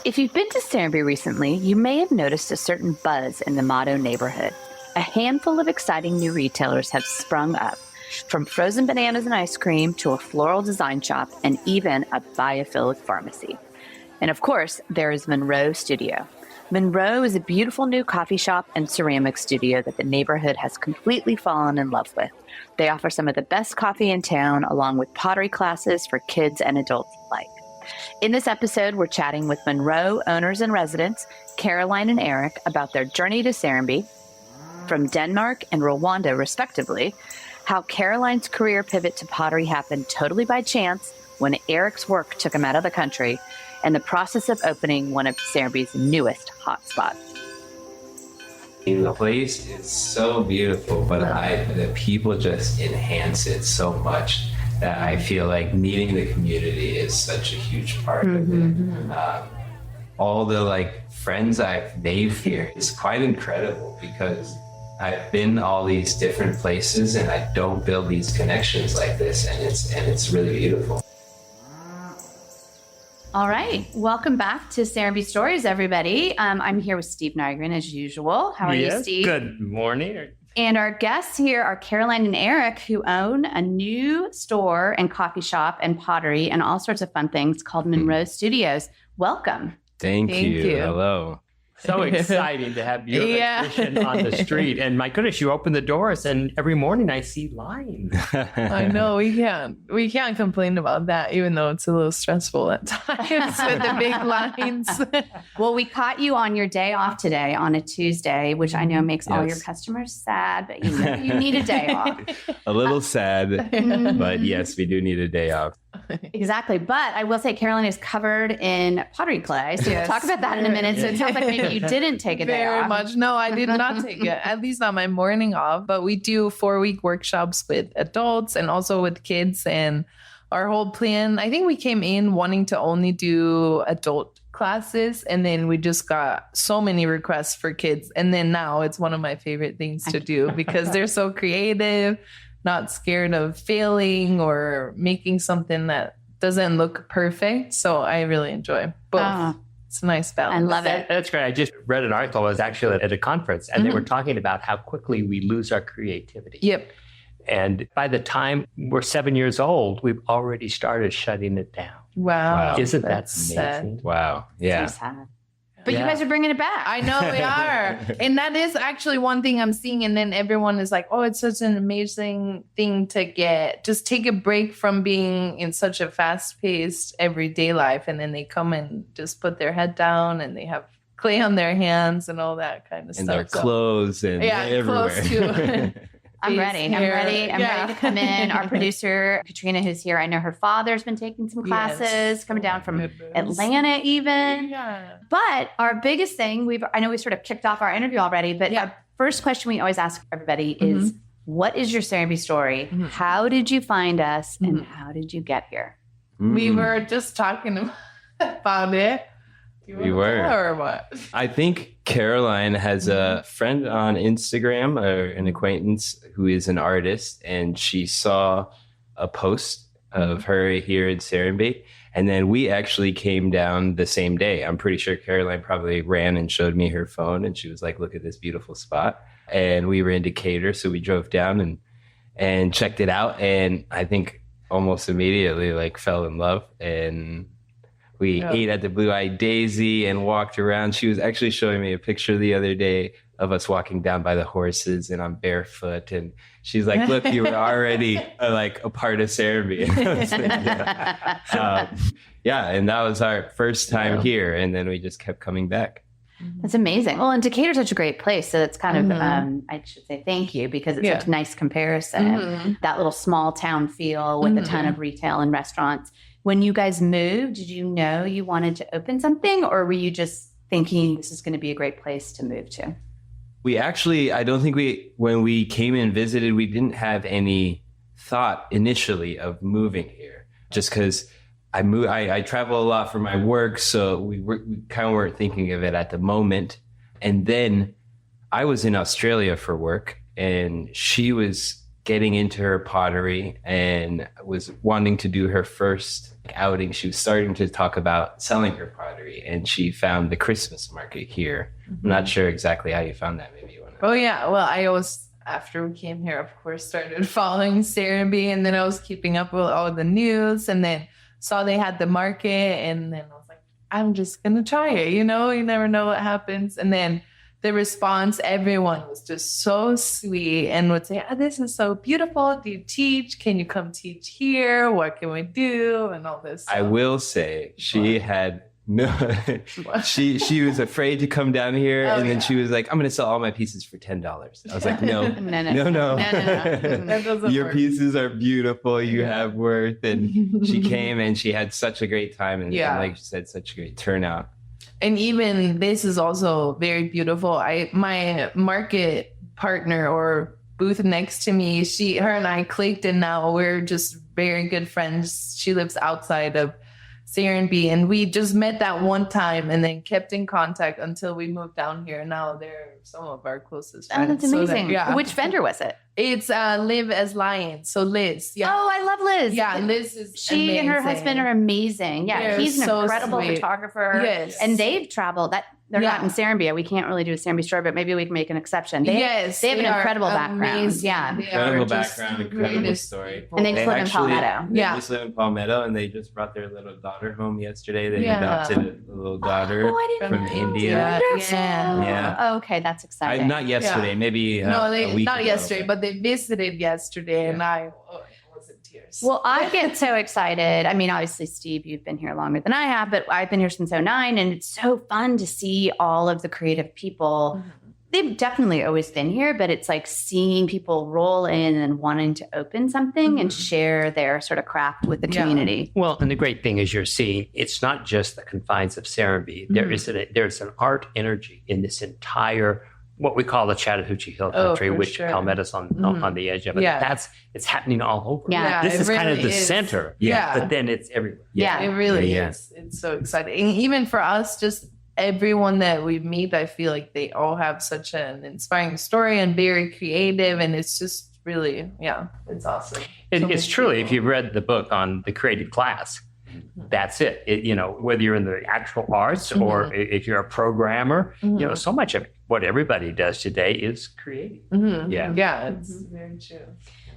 If you've been to Serenbe recently, you may have noticed a certain buzz in the Mado neighborhood. A handful of exciting new retailers have sprung up, from frozen bananas and ice cream to a floral design shop and even a biophilic pharmacy. And of course, there is Minro Studio. Minro is a beautiful new coffee shop and ceramic studio that the neighborhood has completely fallen in love with. They offer some of the best coffee in town, along with pottery classes for kids and adults alike. In this episode, we're chatting with Minro owners and residents, Caroline and Eric, about their journey to Serenbe, from Denmark and Rwanda, respectively, how Caroline's career pivot to pottery happened totally by chance when Eric's work took him out of the country, and the process of opening one of Serenbe's newest hotspots. The place is so beautiful, but the people just enhance it so much that I feel like meeting the community is such a huge part of it. All the friends I've made here is quite incredible because I've been all these different places and I don't build these connections like this, and it's really beautiful. All right. Welcome back to Serenbe Stories, everybody. I'm here with Steve Nygren, as usual. How are you, Steve? Good morning. And our guests here are Caroline and Eric, who own a new store and coffee shop and pottery and all sorts of fun things called Minro Studios. Welcome. Thank you. Hello. So exciting to have your electrician on the street. And my goodness, you open the doors and every morning I see lines. I know, we can't complain about that, even though it's a little stressful at times with the big lines. Well, we caught you on your day off today on a Tuesday, which I know makes all your customers sad, but you need a day off. A little sad, but yes, we do need a day off. Exactly. But I will say Caroline is covered in pottery clay. So we'll talk about that in a minute. So it sounds like maybe you didn't take a day off. Very much. No, I did not take it. At least not my morning off. But we do 4-week workshops with adults and also with kids. And our whole plan, I think we came in wanting to only do adult classes. And then we just got so many requests for kids. And then now it's one of my favorite things to do because they're so creative, not scared of failing or making something that doesn't look perfect. So I really enjoy both. Oh, it's a nice balance. I love it. That's great. I just read an article. I was actually at a conference and they were talking about how quickly we lose our creativity. Yep. And by the time we're 7 years old, we've already started shutting it down. Wow. Isn't that amazing? Sad. Wow. Yeah. So sad. But you guys are bringing it back. I know we are. And that is actually one thing I'm seeing. And then everyone is like, oh, it's such an amazing thing to get. Just take a break from being in such a fast-paced everyday life. And then they come and just put their head down and they have clay on their hands and all that kind of and stuff. And their clothes and everywhere. Clothes too. I'm ready to come in. Our producer, Katrina, who's here, I know her father's been taking some classes, coming down from Atlanta even. Yeah. But our biggest thing, I know we sort of kicked off our interview already, but our first question we always ask everybody is, what is your Serenbe story? How did you find us and how did you get here? We were just talking about it. We were. Or what? I think Caroline has a friend on Instagram or an acquaintance who is an artist, and she saw a post of her here in Serenbe. And then we actually came down the same day. I'm pretty sure Caroline probably ran and showed me her phone, and she was like, look at this beautiful spot. And we were in Decatur, so we drove down and checked it out. And I think almost immediately fell in love, and we ate at the Blue-Eyed Daisy and walked around. She was actually showing me a picture the other day of us walking down by the horses, and I'm barefoot. And she's like, look, you were already a part of Serenbe. And that was our first time here. And then we just kept coming back. That's amazing. Well, and Decatur's such a great place. So it's kind of, I should say thank you because it's such a nice comparison. That little small town feel with a ton of retail and restaurants. When you guys moved, did you know you wanted to open something, or were you just thinking this is going to be a great place to move to? We actually, I don't think when we came and visited, we didn't have any thought initially of moving here, just because I travel a lot for my work. So we kind of weren't thinking of it at the moment. And then I was in Australia for work, and she was getting into her pottery and was wanting to do her first outing. She was starting to talk about selling her pottery, and she found the Christmas market here. I'm not sure exactly how you found that. Maybe you want to. Oh yeah, well, I always, after we came here, of course, started following Serenbe, and then I was keeping up with all the news, and then saw they had the market, and then I was like, I'm just gonna try it. You never know what happens. And then the response, everyone was just so sweet and would say, this is so beautiful. Do you teach? Can you come teach here? What can we do? And all this stuff. I will say she had no, she was afraid to come down here, and then she was like, I'm going to sell all my pieces for $10. I was like, no. That doesn't Your work. pieces are beautiful. You have worth. And she came and she had such a great time. And like she said, such a great turnout. And even this is also very beautiful. My market partner or booth next to me, her and I clicked, and now we're just very good friends. She lives outside of Serenbe, and we just met that one time and then kept in contact until we moved down here. Now they're some of our closest friends. Oh, that's amazing. So Which vendor was it? It's Live as Lion. So Liz. Yeah. Oh, I love Liz. Yeah, Liz is She and her husband are amazing. Yeah, They're he's an so incredible sweet. photographer. Yes. And they've traveled. They're not in Serenbe. We can't really do a Serenbe story, but maybe we can make an exception. They have an incredible background. Yeah. Incredible background, incredible story. People. And they just live in Palmetto. They just live in Palmetto, and they just brought their little daughter home yesterday. They adopted a little daughter from India. Yeah. Okay, that's exciting. Not yesterday, maybe no, a week not ago, yesterday, but they visited yesterday, and I was in tears. Well, I get so excited. I mean, obviously, Steve, you've been here longer than I have, but I've been here since 2009, and it's so fun to see all of the creative people. They've definitely always been here, but it's like seeing people roll in and wanting to open something and share their sort of craft with the community. Well, and the great thing is you're seeing it's not just the confines of Serenbe. There's an art energy in this entire what we call the Chattahoochee Hill Country, which Palmetto's on the edge of it. It's happening all over. Yeah, this is really kind of the center. But then it's everywhere. It really is. It's so exciting. And even for us, just everyone that we meet, I feel like they all have such an inspiring story and very creative, and it's just really, it's awesome. It's truly, if you've read the book on the creative class, that's it. Whether you're in the actual arts or if you're a programmer, so much of what everybody does today is creative. It's very true.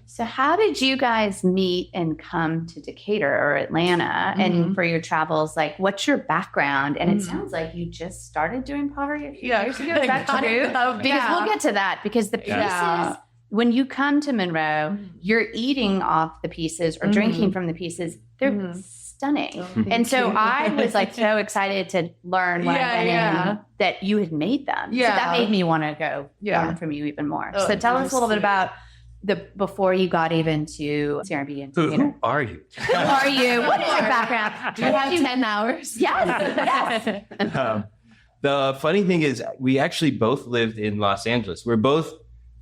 So how did you guys meet and come to Decatur or Atlanta and for your travels? Like, what's your background? And it sounds like you just started doing pottery a few years ago. Is that true? Because we'll get to that, because the pieces, when you come to Minro, you're eating off the pieces or drinking from the pieces. They're stunning. And so I was like so excited to learn when I went in that you had made them. So that made me want to go learn from you even more. So tell us a little bit about before you got even to Serenbe and Who are you? Who are you? What is your background? Do you have 10 hours? Yes. The funny thing is, we actually both lived in Los Angeles. We're both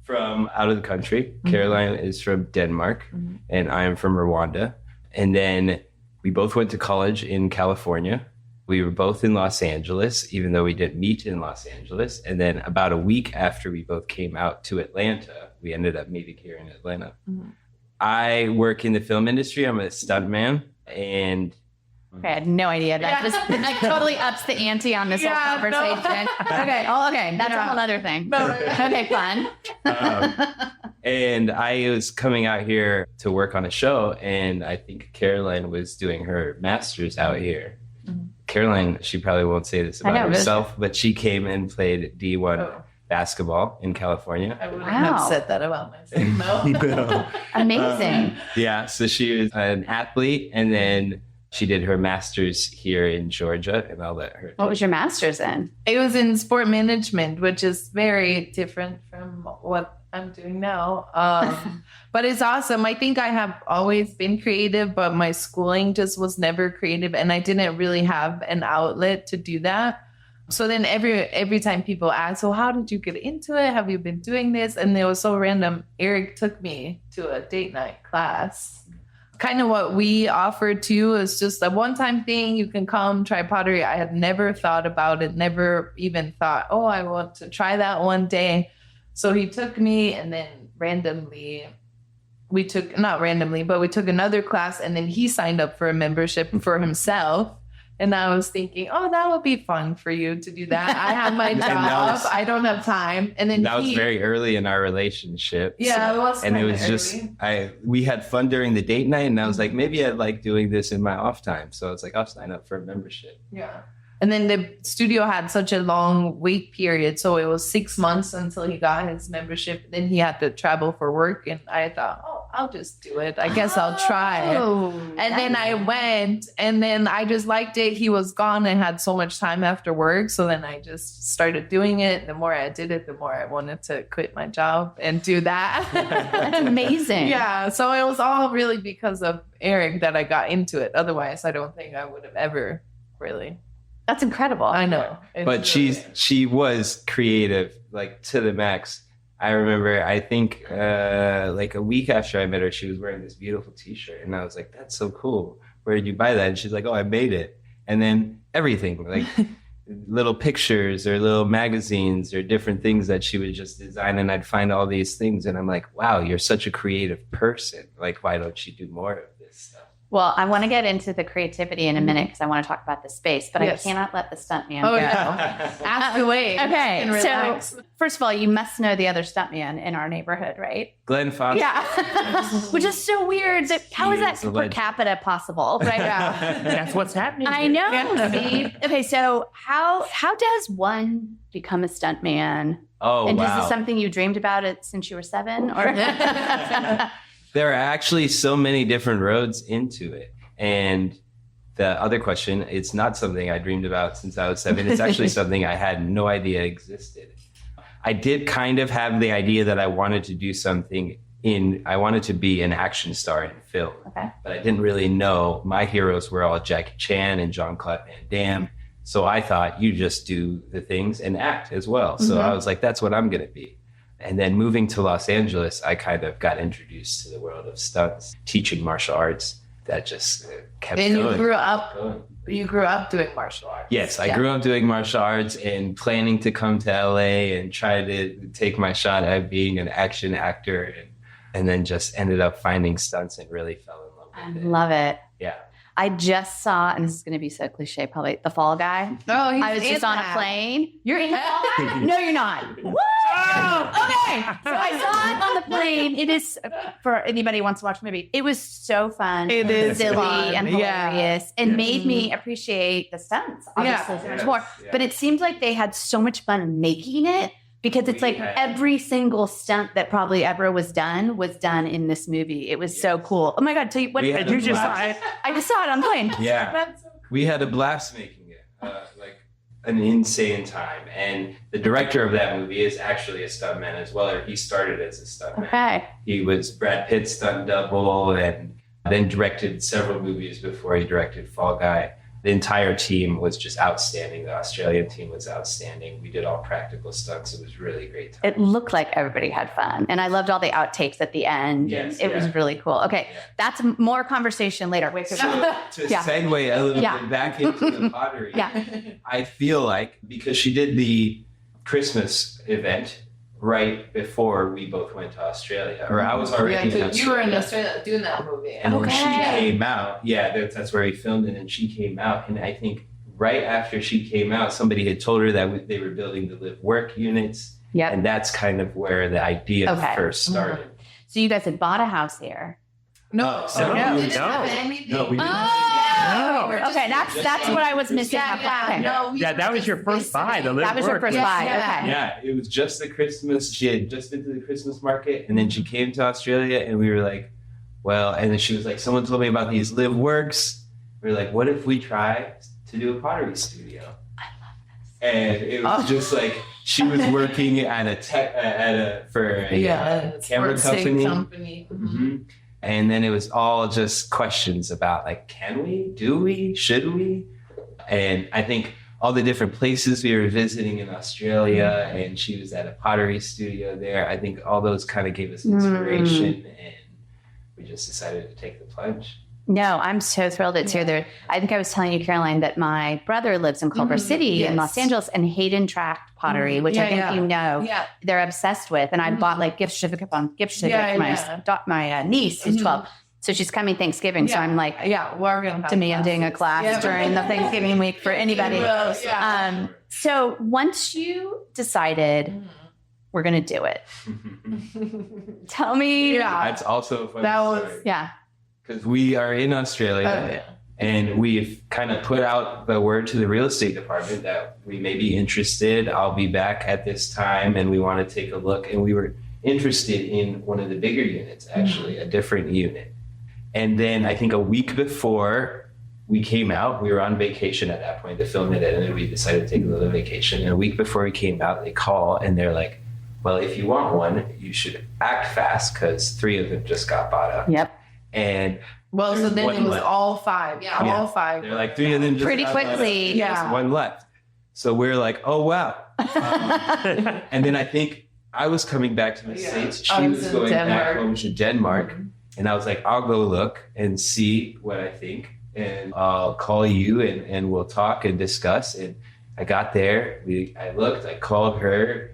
from out of the country. Caroline is from Denmark, and I am from Rwanda. And then we both went to college in California. We were both in Los Angeles, even though we didn't meet in Los Angeles. And then about a week after we both came out to Atlanta, we ended up meeting here in Atlanta. I work in the film industry. I'm a stuntman. And I had no idea. That just totally ups the ante on this whole conversation. Okay. That's a whole other thing. Okay, fun. And I was coming out here to work on a show, and I think Caroline was doing her master's out here. Caroline, she probably won't say this about herself, but she came and played D1 basketball in California. I wouldn't have said that about myself. No. Amazing. So she was an athlete, and then she did her master's here in Georgia, and I'll let her. What was your master's in? It was in sport management, which is very different from what I'm doing now. But it's awesome. I think I have always been creative, but my schooling just was never creative, and I didn't really have an outlet to do that. So then every time people ask, so how did you get into it? Have you been doing this? And it was so random. Eric took me to a date night class. Kind of what we offered too is just a one-time thing. You can come try pottery. I had never thought about it, never even thought, I want to try that one day. So he took me, and then randomly we took, not randomly, but we took another class, and then he signed up for a membership for himself. And I was thinking, oh, that would be fun for you to do that. I have my job. I don't have time. And then that was very early in our relationship. Yeah, it was. And it was just, we had fun during the date night, and I was like, maybe I'd like doing this in my off time. So it's like, I'll sign up for a membership. Yeah. And then the studio had such a long wait period. So it was 6 months until he got his membership. Then he had to travel for work. And I thought, oh, I'll just do it. I guess I'll try it. And then I went, and then I just liked it. He was gone and had so much time after work. So then I just started doing it. The more I did it, the more I wanted to quit my job and do that. That's amazing. Yeah. So it was all really because of Eric that I got into it. Otherwise, I don't think I would have ever really. That's incredible. I know. But she was creative, like to the max. I remember, I think like a week after I met her, she was wearing this beautiful t-shirt. And I was like, that's so cool. Where did you buy that? And she's like, oh, I made it. And then everything, like little pictures or little magazines or different things that she would just design. And I'd find all these things. And I'm like, wow, you're such a creative person. Like, why don't you do more of this stuff? Well, I want to get into the creativity in a minute because I want to talk about the space, but I cannot let the stuntman go. Ask away. Okay, so first of all, you must know the other stuntman in our neighborhood, right? Glenn Foster. Yeah, which is so weird. How is that per capita possible? Right? Yeah. That's what's happening. I know. See? Okay, so how does one become a stuntman? Oh, and wow. is this something you dreamed about it since you were 7? Or there are actually so many different roads into it. And the other question, it's not something I dreamed about since I was 7. It's actually something I had no idea existed. I did kind of have the idea that I wanted to do something I wanted to be an action star in film. Okay. But I didn't really know. My heroes were all Jackie Chan and Jean-Claude Van Damme. So I thought you just do the things and act as well. So I was like, that's what I'm going to be. And then moving to Los Angeles, I kind of got introduced to the world of stunts, teaching martial arts. That just kept going. And you grew up doing martial arts. Yes, I grew up doing martial arts and planning to come to LA and try to take my shot at being an action actor, and then just ended up finding stunts and really fell in love with it. I love it. Yeah. I just saw, and this is going to be so cliche, probably The Fall Guy. Oh, I was just on a plane. You're in The Fall Guy? No, you're not. Woo! Okay. So I saw it on the plane. It is, for anybody who wants to watch the movie, it was so fun. It is silly fun. and hilarious and made me appreciate the stunts, obviously, so much more. Yeah. But it seemed like they had so much fun making it. Because it's like every single stunt that probably ever was done in this movie. It was so cool. Oh my God, tell you what, Did you just saw it? I just saw it on the plane. Yeah. That's so cool. We had a blast making it, like an insane time. And the director of that movie is actually a stuntman as well, or he started as a stuntman. Okay. He was Brad Pitt's stunt double and then directed several movies before he directed Fall Guy. The entire team was just outstanding. The Australian team was outstanding. We did all practical stunts. It was really great time. It looked like everybody had fun. And I loved all the outtakes at the end. Yes, it was really cool. Okay, that's more conversation later. Wait, To segue a little bit back into the pottery, I feel like because she did the Christmas event right before we both went to Australia, or I was already in Australia. You were in Australia doing that movie. And when she came out, that's where we filmed it, and she came out, and I think right after she came out, somebody had told her that they were building the live work units, and that's kind of where the idea first started. So you guys had bought a house here. No. Okay, that's what I was missing. That was your first buy. That was your first buy. Okay. Yeah, it was just the Christmas. She had just been to the Christmas market, and then she came to Australia, and we were like, well, and then she was like, someone told me about these live works. We were like, what if we try to do a pottery studio? I love this. And it was just like, she was working at for a camera company. Mm-hmm. And then it was all just questions about like, can we, do we, should we? And I think all the different places we were visiting in Australia, and she was at a pottery studio there. I think all those kind of gave us inspiration, and we just decided to take the plunge. No, I'm so thrilled it's here. There, I think I was telling you, Caroline, that my brother lives in Culver City in Los Angeles, and Hayden Tract Pottery, which I think you know, they're obsessed with. And I bought like gift certificate upon gift certificate for my niece who's 12. So she's coming Thanksgiving. So I'm like, we're going to demanding a class during the Thanksgiving week for anybody. So once you decided we're going to do it, tell me. That's also a funny story. Because we are in Australia and we've kind of put out the word to the real estate department that we may be interested. I'll be back at this time and we want to take a look. And we were interested in one of the bigger units, actually, a different unit. And then I think a week before we came out, we were on vacation at that point. The film had ended, we decided to take a little vacation. And a week before we came out, they call and they're like, well, if you want one, you should act fast because 3 of them just got bought up. And so then it was all 5. All 5. They're like 3 of them just pretty quickly. There's 1 left. So we're like, oh, wow. And then I think I was coming back to the States. She was going back home to Denmark. And I was like, I'll go look and see what I think. And I'll call you and we'll talk and discuss. And I got there. I looked, I called her.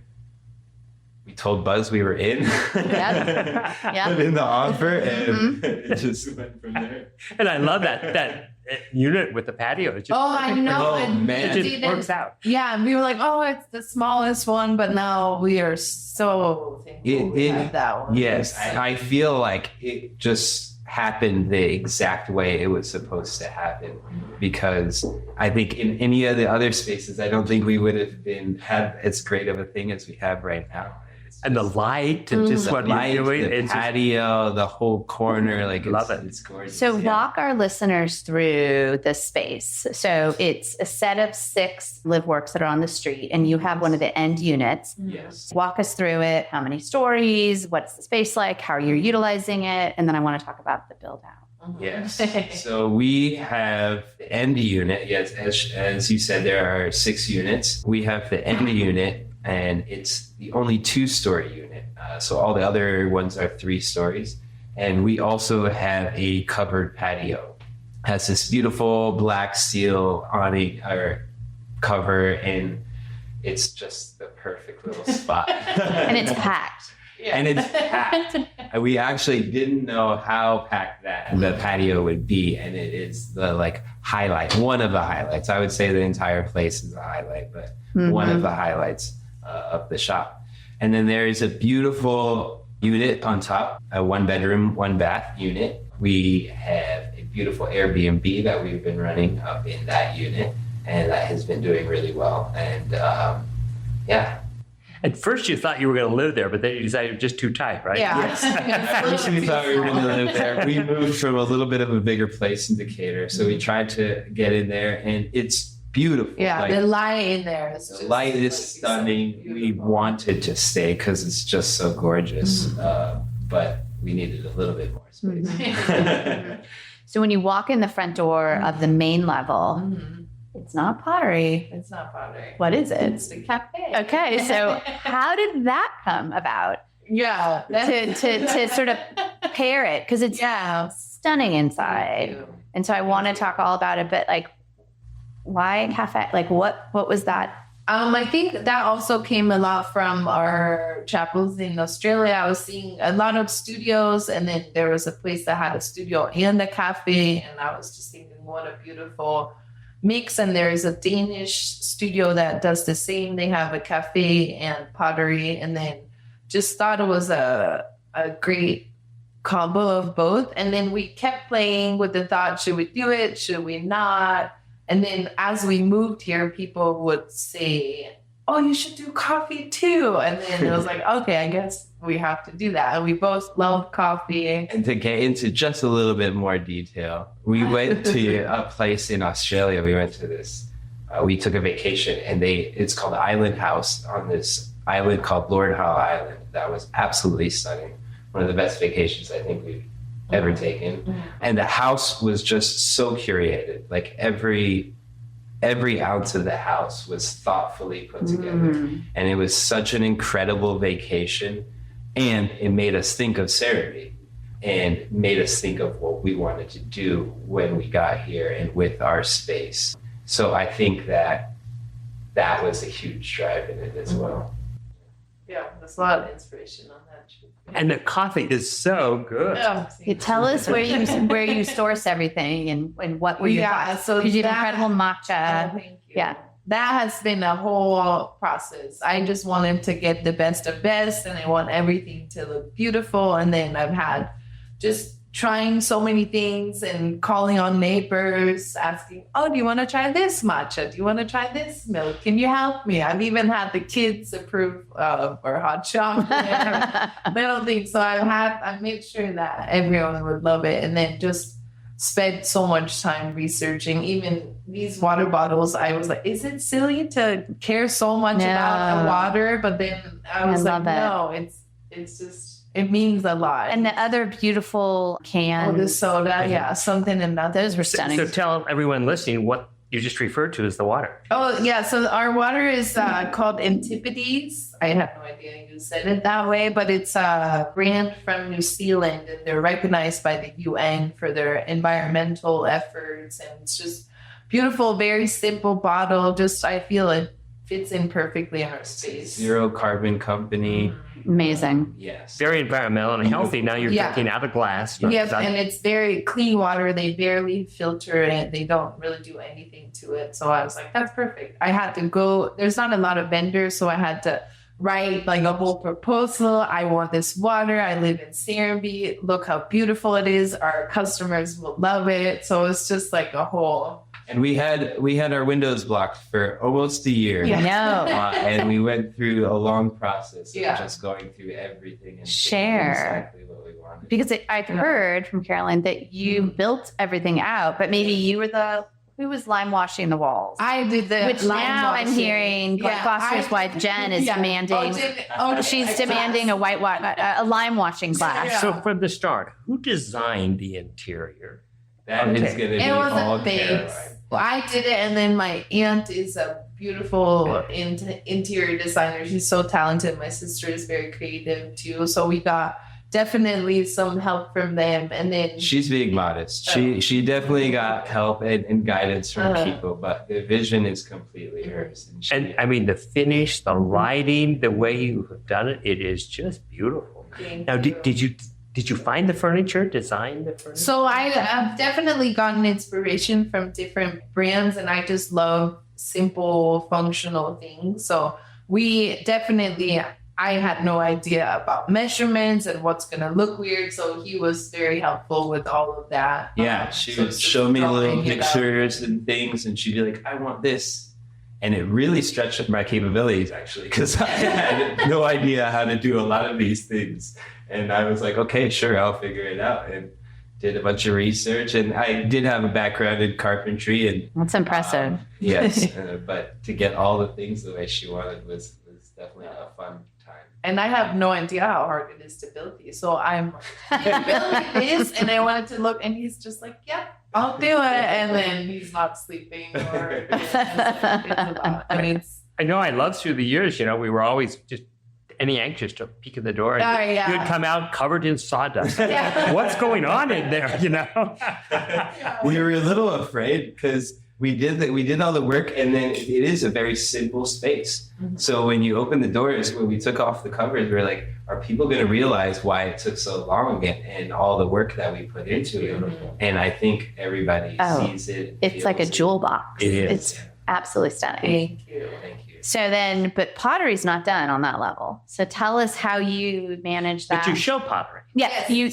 We told Buzz we were in. Put in the offer, and it just went from there. And I love that unit with the patio. It just, I know. Oh, man. It just works out. Yeah, and we were like, it's the smallest one, but now we are so thankful we have that one. Yes, I feel like it just happened the exact way it was supposed to happen, because I think in any of the other spaces, I don't think we would have had as great of a thing as we have right now. And the light, and just what you're doing, the patio, the whole corner, love it. It's gorgeous. So walk our listeners through the space. So it's a set of 6 live works that are on the street, and you have one of the end units. Yes. Walk us through it. How many stories? What's the space like? How are you utilizing it? And then I want to talk about the build out. Yes. So we have the end unit. Yes, as you said, there are 6 units. We have the end unit, and it's the only 2-story unit. So all the other ones are 3 stories. And we also have a covered patio. It has this beautiful black steel awning or cover, and it's just the perfect little spot. And it's packed. And it's packed. And we actually didn't know how packed the patio would be. And it is the highlight, one of the highlights. I would say the entire place is a highlight, but one of the highlights of the shop. And then there is a beautiful unit on top, a 1-bedroom, 1-bath unit. We have a beautiful Airbnb that we've been running up in that unit, and that has been doing really well. And At first you thought you were going to live there, but then you decided you're just too tight, right? At first we thought we were going to live there. We moved from a little bit of a bigger place in Decatur, so we tried to get in there, and it's beautiful. The light in there is the light is stunning. We wanted to stay because it's just so gorgeous, but we needed a little bit more space. So when you walk in the front door of the main level, it's not pottery. It's not pottery. What is it? It's the cafe. Okay, so how did that come about? To sort of pair it, because it's stunning inside. And so I want to talk all about it, but why cafe? What was that? I think that also came a lot from our chapels in Australia. I was seeing a lot of studios, and then there was a place that had a studio and a cafe, and I was just thinking, what a beautiful mix. And there is a Danish studio that does the same. They have a cafe and pottery, and then just thought it was a great combo of both. And then we kept playing with the thought, should we do it? Should we not? And then as we moved here, people would say, you should do coffee too. And then it was like, okay, I guess we have to do that. And we both love coffee. And to get into just a little bit more detail, we went to a place in Australia. We went to this, we took a vacation, and it's called Island House on this island called Lord Howe Island. That was absolutely stunning. One of the best vacations I think we've ever taken. And the house was just so curated. Every ounce of the house was thoughtfully put together. And it was such an incredible vacation. And it made us think of Serenbe. and made us think of what we wanted to do when we got here and with our space. So I think that was a huge drive in it as well. Yeah, there's a lot of inspiration on that. And the coffee is so good. You tell us where you source everything and what were you so because you have incredible matcha. Thank you. Yeah. That has been a whole process. I just wanted to get the best of best, and I want everything to look beautiful. And then I've had just trying so many things and calling on neighbors, asking, "Oh, do you want to try this matcha? Do you want to try this milk? Can you help me?" I've even had the kids approve or hot chocolate, little things. So I made sure that everyone would love it, and then just spent so much time researching. Even these water bottles, I was like, is it silly to care so much about the water? But then I was like, no, it's just, it means a lot. And the other beautiful cans. Oh, the soda, something in that. Those were stunning. So tell everyone listening what you just referred to as the water. Oh, yeah. So our water is called Antipodes. I have no idea you said it that way, but it's a brand from New Zealand, and they're recognized by the UN for their environmental efforts. And it's just beautiful, very simple bottle. Just, I feel it fits in perfectly in our space. Zero carbon company. Amazing. Yes. Very environmental and healthy. Now you're drinking out of glass. Yes, and it's very clean water. They barely filter it. They don't really do anything to it. So I was like, that's perfect. I had to go. There's not a lot of vendors, so I had to write like a whole proposal. I want this water. I live in Serenbe. Look how beautiful it is. Our customers will love it. So it's just like a whole. And we had our windows blocked for almost a year. Yeah. No. And we went through a long process of Yeah. just going through everything and Share. exactly what we wanted. Because I've heard from Caroline that you built everything out, but maybe you were who was lime washing the walls? I did the Which lime now I'm washing. hearing Gloucester's wife Jen is demanding. She's demanding a a lime washing class. Yeah. So from the start, who designed the interior? That is going to be It was all a base. Caroline. Well, I did it, and then my aunt is a beautiful interior designer. She's so talented. My sister is very creative too. So we got definitely some help from them. And then She's being modest. She definitely got help and guidance from people, but the vision is completely hers. And I mean, the finish, the lighting, the way you have done it, it is just beautiful. Now, did you find the furniture, design the furniture? So I've definitely gotten inspiration from different brands, and I just love simple, functional things. So I had no idea about measurements and what's going to look weird. So he was very helpful with all of that. Yeah, she would show me little pictures and things, and she'd be like, I want this. And it really stretched my capabilities, actually, because I had no idea how to do a lot of these things. And I was like, okay, sure, I'll figure it out. And did a bunch of research. And I did have a background in carpentry. And That's impressive. Yes, but to get all the things the way she wanted was definitely a fun time. And I have no idea how hard it is to build these. So I'm building this, and I wanted to look, and he's just like, yep, I'll do it. And then he's not sleeping. Or it's a lot. I mean, I know I loved through the years, we were always just anxious to peek at the door. And you'd come out covered in sawdust. What's going on in there, We were a little afraid because we did all the work, and then it is a very simple space. Mm-hmm. So when you open the doors, when we took off the covers, we were like, are people going to realize why it took so long and all the work that we put into it? Mm-hmm. And I think everybody sees it. It's like a jewel box. It is. It's absolutely stunning. Thank you. So then, but pottery's not done on that level. So tell us how you manage that. But you show pottery. Yes, we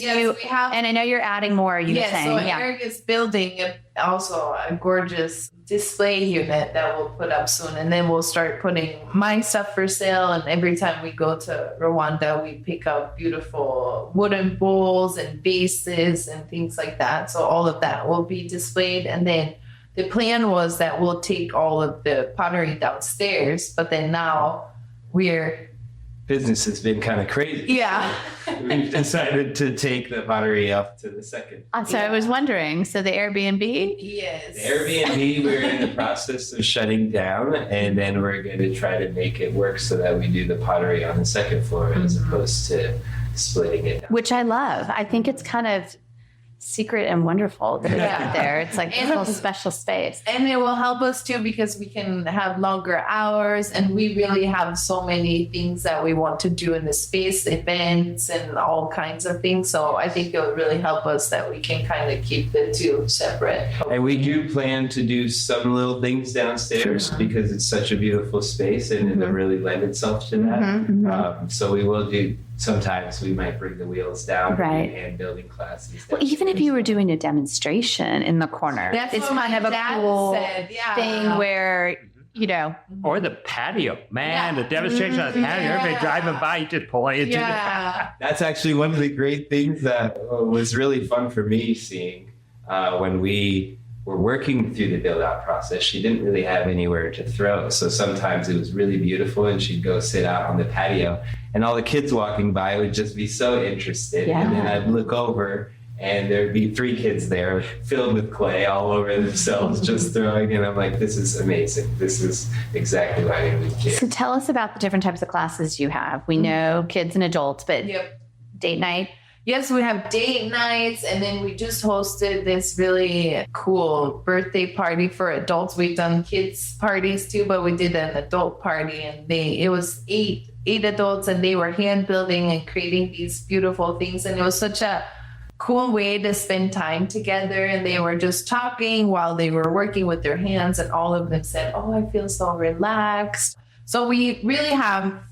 have. And I know you're adding more. You were saying, so Eric is building also a gorgeous display unit that we'll put up soon, and then we'll start putting my stuff for sale. And every time we go to Rwanda, we pick up beautiful wooden bowls and vases and things like that. So all of that will be displayed, and then the plan was that we'll take all of the pottery downstairs, but then now business has been kind of crazy. Yeah. We've decided to take the pottery up to the second. So I was wondering, so the Airbnb? Yes. The Airbnb, we're in the process of shutting down, and then we're going to try to make it work so that we do the pottery on the second floor as opposed to splitting it down. Which I love. I think it's kind of secret and wonderful that it's out there. It's like a little special space. And it will help us too because we can have longer hours and we really have so many things that we want to do in the space, events and all kinds of things. So I think it will really help us that we can kind of keep the two separate. And we do plan to do some little things downstairs because it's such a beautiful space and it'll really lend itself to that. So we will do, sometimes we might bring the wheels down and building classes. Well, even if you were doing a demonstration in the corner, it's kind of a cool thing where, you know. Or the patio. Man, the demonstration on the patio, everybody driving by, you just pull into That's actually one of the great things that was really fun for me seeing when we were working through the build-out process. She didn't really have anywhere to throw. So sometimes it was really beautiful and she'd go sit out on the patio and all the kids walking by would just be so interested. And then I'd look over and there'd be 3 kids there filled with clay all over themselves, just throwing. And I'm like, this is amazing. This is exactly what I need kids. So tell us about the different types of classes you have. We know kids and adults, but date night. Yes, we have date nights, and then we just hosted this really cool birthday party for adults. We've done kids parties too, but we did an adult party, and it was eight adults, and they were hand building and creating these beautiful things, and it was such a cool way to spend time together. And they were just talking while they were working with their hands, and all of them said, "Oh, I feel so relaxed." So we really have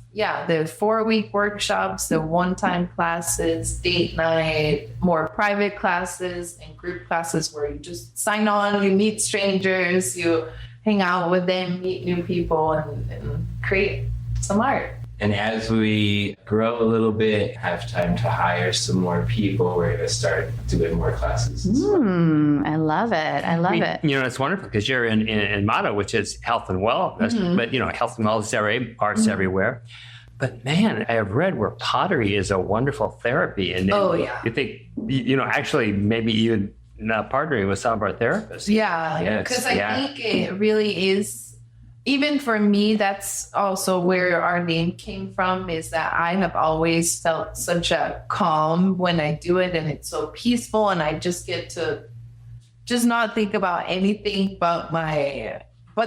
the 4-week workshops, the one-time classes, date night, more private classes and group classes where you just sign on, you meet strangers, you hang out with them, meet new people, and create some art. And as we grow a little bit, have time to hire some more people, we're going to start doing more classes. I love it. I love it. You know, it's wonderful because you're in Mado, which is health and wellness, but, you know, health and wellness arts everywhere. But man, I have read where pottery is a wonderful therapy. And you think, you know, actually maybe even partnering with some of our therapists. Yeah, because I think it really is, even for me, that's also where our name came from, is that I have always felt such a calm when I do it, and it's so peaceful, and I just get to just not think about anything but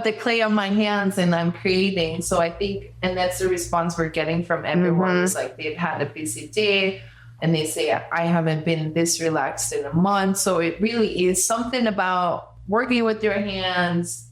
the clay on my hands, and I'm creating. So I think, and that's the response we're getting from everyone. It's like they've had a busy day and they say, I haven't been this relaxed in a month. So it really is something about working with your hands,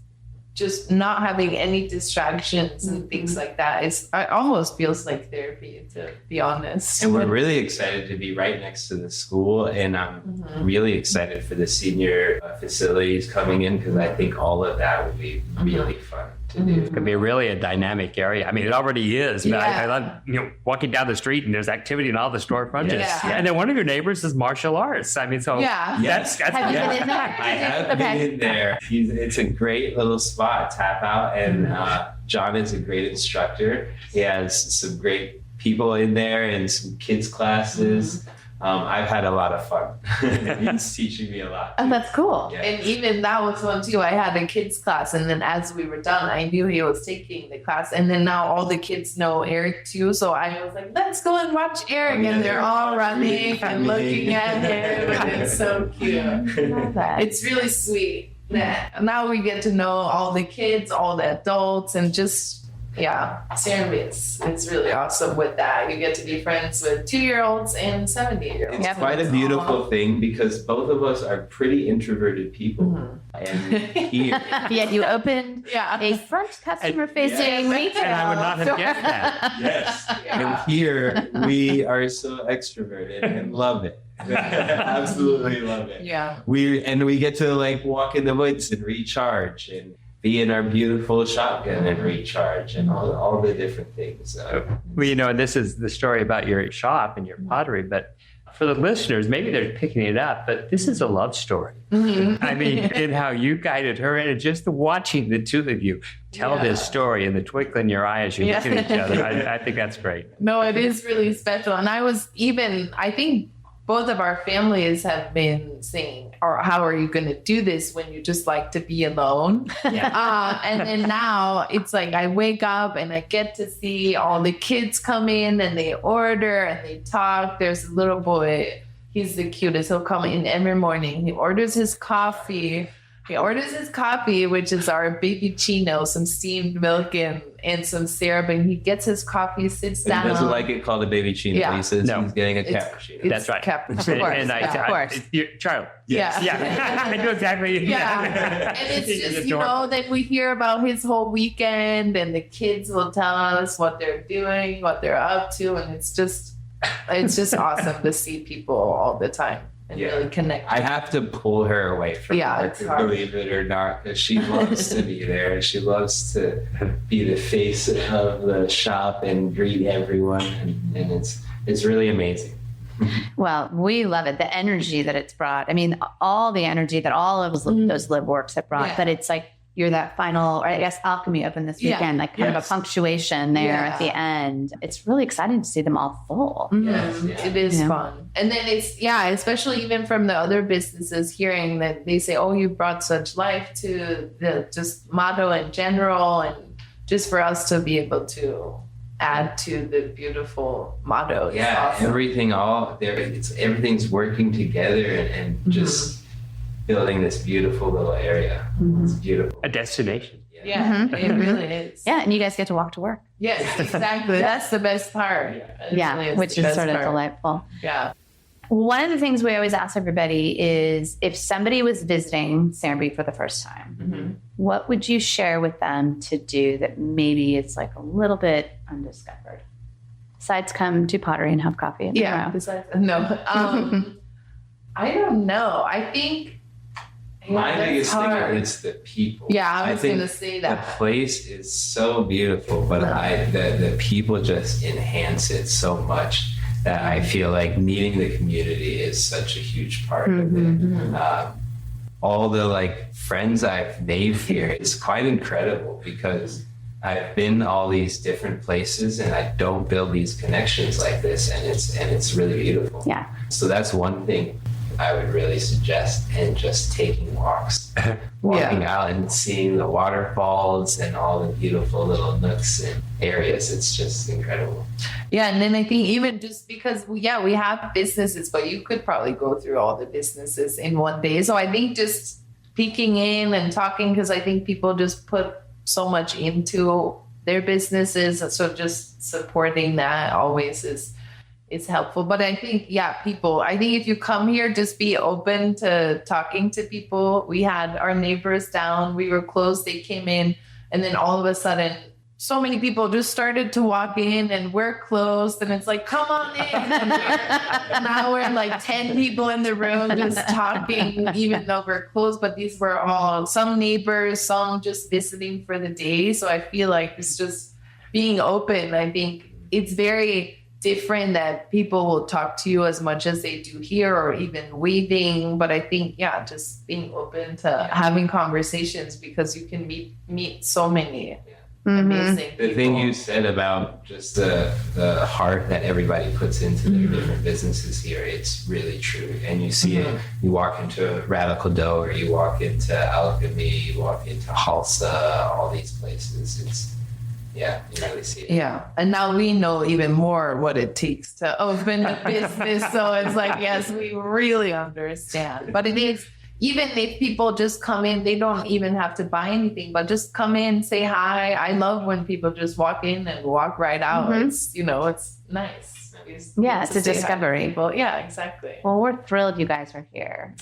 just not having any distractions and things like that. It almost feels like therapy, to be honest. And we're really excited to be right next to the school. And I'm really excited for the senior facilities coming in, because I think all of that will be really fun to do. It could be really a dynamic area. I mean, it already is. But I love, you know, walking down the street and there's activity in all the storefronts. And then one of your neighbors is martial arts. I mean, so that's Have you been in there? I have been in there. It's a great little spot, tap out. And John is a great instructor. He has some great people in there and some kids classes. I've had a lot of fun. He's teaching me a lot. Oh, that's cool. Yeah. And even that was one too. I had a kids class, and then as we were done, I knew he was taking the class. And then now all the kids know Eric too. So I was like, let's go and watch Eric. And they're all running and looking at him. And it's so cute. I love that. It's really sweet. Now we get to know all the kids, all the adults, and just Serenbe, it's really awesome with that. You get to be friends with 2-year-olds and 70-year-olds. It's quite a beautiful thing, because both of us are pretty introverted people. And here, Yet you opened a front customer-facing retail. And I would not have guessed that. yes. And here we are so extroverted and love it. Absolutely love it. Yeah. We get to like walk in the woods and recharge, and be in our beautiful shotgun and recharge, and all the different things. Well, you know, and this is the story about your shop and your pottery, but for the listeners, maybe they're picking it up, but this is a love story. I mean, in how you guided her, and just watching the two of you tell this story and the twinkle in your eye as you look at each other. I think that's great. No, it is really special. And I think both of our families have been saying, or how are you going to do this when you just like to be alone? Yeah. And then now it's like I wake up and I get to see all the kids come in and they order and they talk. There's a little boy. He's the cutest. He'll come in every morning. He orders his coffee. Which is our baby chino, some steamed milk and some syrup. And he gets his coffee, sits down. He doesn't like it called a baby chino. Yeah. He says No. he's getting a It's- cappuccino. That's right. Of course. Of course. Charlie. Yeah. Yeah. I know exactly. Yeah. And it's just, then we hear about his whole weekend and the kids will tell us what they're doing, what they're up to. And it's just awesome to see people all the time and really connect. I have to pull her away from her, it's hard. believe it or not, because she loves to be there. She loves to be the face of the shop and greet everyone. And it's really amazing. Well, we love it. The energy that it's brought. I mean, all the energy that all of those live works have brought, but it's like you're that final, or I guess Alchemy opened this weekend, like kind of a punctuation there at the end. It's really exciting to see them all full. Yes, it is fun. And then it's, especially even from the other businesses, hearing that they say, oh, you brought such life to the just Mado in general, and just for us to be able to add to the beautiful Mado. Yeah, awesome. everything's working together and just building this beautiful little area. It's beautiful. A destination. Yeah, it really is. Yeah, and you guys get to walk to work. Yes, exactly. That's the best part. Which is sort of delightful. Yeah. One of the things we always ask everybody is if somebody was visiting Serenbe for the first time, what would you share with them to do that maybe it's like a little bit undiscovered? Besides come to pottery and have coffee. Besides, no. I don't know. I think my biggest thing is the people. Yeah, I was going to say that. The place is so beautiful, but the people just enhance it so much that I feel like meeting the community is such a huge part of it. All the friends I've made here is quite incredible because I've been all these different places and I don't build these connections like this, and it's really beautiful. Yeah. So that's one thing I would really suggest, and just taking walks, walking out and seeing the waterfalls and all the beautiful little nooks and areas. It's just incredible. Yeah, and then I think even just because we have businesses, but you could probably go through all the businesses in one day. So I think just peeking in and talking, because I think people just put so much into their businesses. So just supporting that always is helpful. But I think, people, I think if you come here, just be open to talking to people. We had our neighbors down, we were closed, they came in, and then all of a sudden, so many people just started to walk in and we're closed, and it's like, come on in. And now we're like 10 people in the room just talking, even though we're closed. But these were all some neighbors, some just visiting for the day. So I feel like it's just being open. I think it's very different that people will talk to you as much as they do here, or even waving. But I think, just being open to having conversations, because you can meet so many amazing people. The thing you said about just the heart that everybody puts into their different businesses here, it's really true. And you see it, you walk into Radical Dough, or you walk into Alchemy, you walk into Halsa, all these places. You really see it. Yeah. And now we know even more what it takes to open a business. So it's like, yes, we really understand. But it is, even if people just come in, they don't even have to buy anything, but just come in, say hi. I love when people just walk in and walk right out. It's, it's nice. It's a discovery. Yeah, exactly. Well, we're thrilled you guys are here.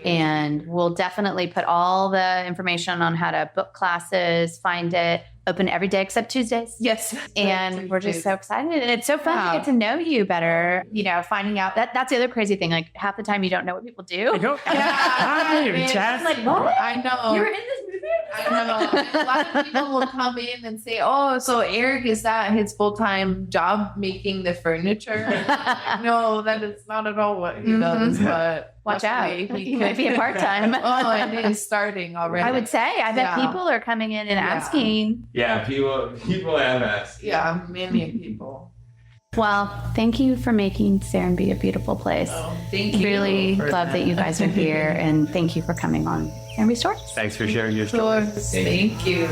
And we'll definitely put all the information on how to book classes, find it, open every day except Tuesdays. Yes. And we're just so excited. And it's so fun to get to know you better, finding out that's the other crazy thing. Like half the time you don't know what people do. Hi, like, what? I know. You're in this movie? I know. A lot of people will come in and say, oh, so Eric, is that his full-time job making the furniture? No, that is not at all what he does. But watch out. He might be a part-time. And it is starting already. I would say. I bet people are coming in and asking. Yeah, people have asked. Yeah, many people. Well, thank you for making Serenbe a beautiful place. Thank you. Really love that you guys are here, and thank you for coming on Serenbe Stories. Thanks for sharing your story. Thank you.